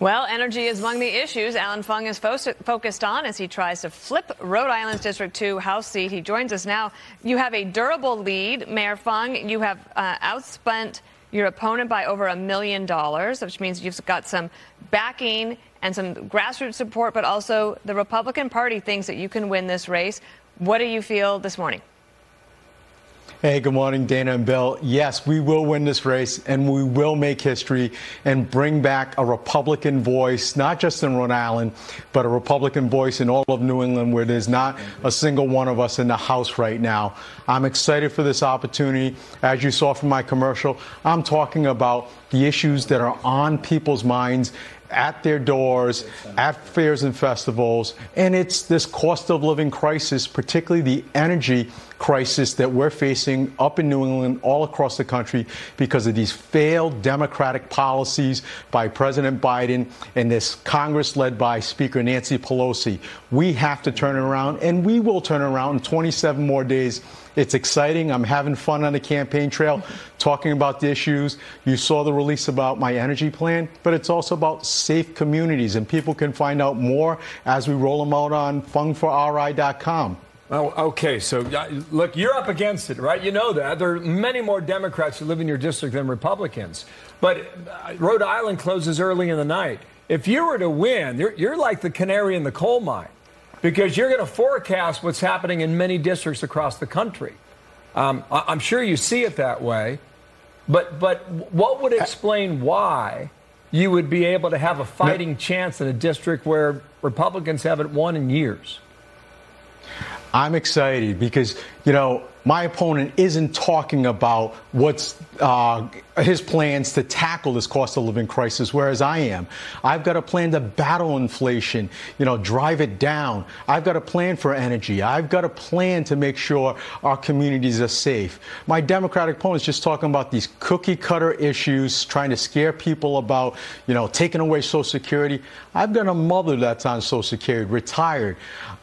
Well, energy is among the issues Allan Fung is focused on as he tries to flip Rhode Island's District 2 House seat. He joins us now. You have a durable lead, Mayor Fung. You have outspent your opponent by over $1 million, which means you've got some backing and some grassroots support, but also the Republican Party thinks that you can win this race. What do you feel this morning? Hey, good morning, Dana and Bill. Yes, we will win this race, and we will make history and bring back a Republican voice, not just in Rhode Island, but a Republican voice in all of New England, where there's not a single one of us in the House right now. I'm excited for this opportunity. As you saw from my commercial, I'm talking about the issues that are on people's minds at their doors, at fairs and festivals, and it's this cost of living crisis, particularly the energy crisis that we're facing up in New England, all across the country, because of these failed Democratic policies by President Biden and this Congress led by Speaker Nancy Pelosi. We have to turn it around, and we will turn it around in 27 more days. It's exciting. I'm having fun on the campaign trail, talking about the issues. You saw the release about my energy plan, but it's also about safe communities, and people can find out more as we roll them out on fungforri.com. Oh, okay. So, look, you're up against it, right? You know that. There are many more Democrats who live in your district than Republicans. But Rhode Island closes early in the night. If you were to win, you're like the canary in the coal mine, because you're going to forecast what's happening in many districts across the country. I'm sure you see it that way. But what would explain why you would be able to have a fighting chance in a district where Republicans haven't won in years? I'm excited because, you know, my opponent isn't talking about what's his plans to tackle this cost of living crisis, whereas I am. I've got a plan to battle inflation, you know, drive it down. I've got a plan for energy. I've got a plan to make sure our communities are safe. My Democratic opponent's just talking about these cookie cutter issues, trying to scare people about, you know, taking away Social Security. I've got a mother that's on Social Security, retired.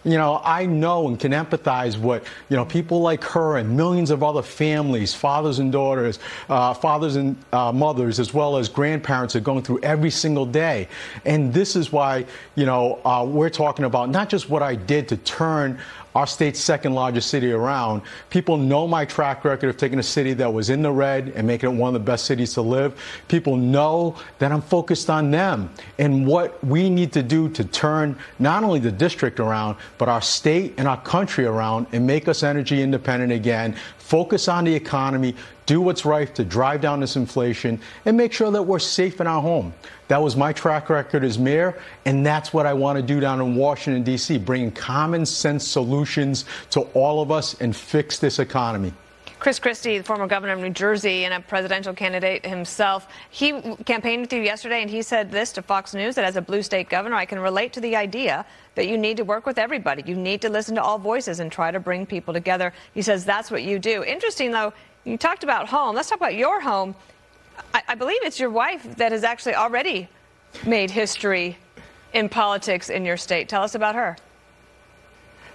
You know, I know and can empathize what, you know, people like her and millions of other families, fathers and daughters, fathers and mothers, as well as grandparents are going through every single day. And this is why, you know, we're talking about not just what I did to turn our state's second largest city around. People know my track record of taking a city that was in the red and making it one of the best cities to live. People know that I'm focused on them and what we need to do to turn not only the district around, but our state and our country around and make us energy independent again, focus on the economy, do what's right to drive down this inflation, and make sure that we're safe in our home. That was my track record as mayor, and that's what I want to do down in Washington, D.C., bringing common sense solutions to all of us and fix this economy. Christie, the former governor of New Jersey and a presidential candidate himself, he campaigned with you yesterday, and he said this to Fox News, that as a blue state governor, I can relate to the idea that you need to work with everybody. You need to listen to all voices and try to bring people together. He says that's what you do. Interesting, though, you talked about home. Let's talk about your home. I believe it's your wife that has actually already made history in politics in your state. Tell us about her.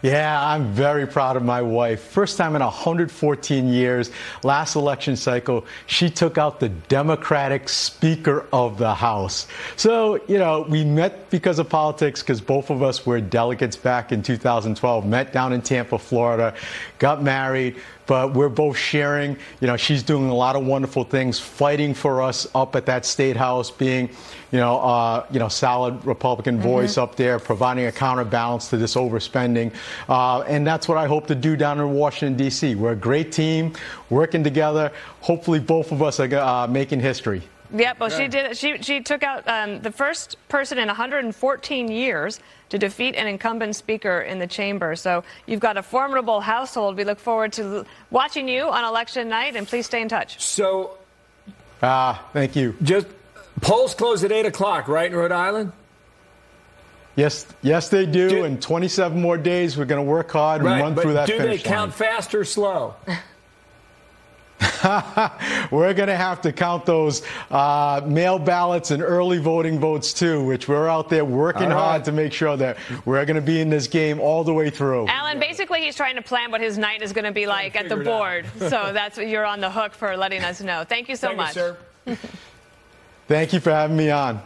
Yeah, I'm very proud of my wife. First time in 114 years, last election cycle, she took out the Democratic Speaker of the House. So, you know, we met because of politics, because both of us were delegates back in 2012, met down in Tampa, Florida, got married. But we're both sharing, you know, she's doing a lot of wonderful things, fighting for us up at that state house, being, you know, solid Republican voice up there, providing a counterbalance to this overspending. And that's what I hope to do down in Washington, D.C. We're a great team, working together. Hopefully both of us are making history. Yeah, well, she did. She took out the first person in 114 years to defeat an incumbent speaker in the chamber. So you've got a formidable household. We look forward to watching you on election night, and please stay in touch. So, thank you. Just polls close at 8 o'clock, right, in Rhode Island? Yes, they do. In 27 more days, we're going to work hard and run through that finish line. Do they count fast or slow? We're going to have to count those mail ballots and early voting votes, too, which we're out there working hard to make sure that we're going to be in this game all the way through. Alan, basically, he's trying to plan what his night is going to be like at the board. So that's what you're on the hook for letting us know. Thank you so much. Thank you, sir. Thank you for having me on.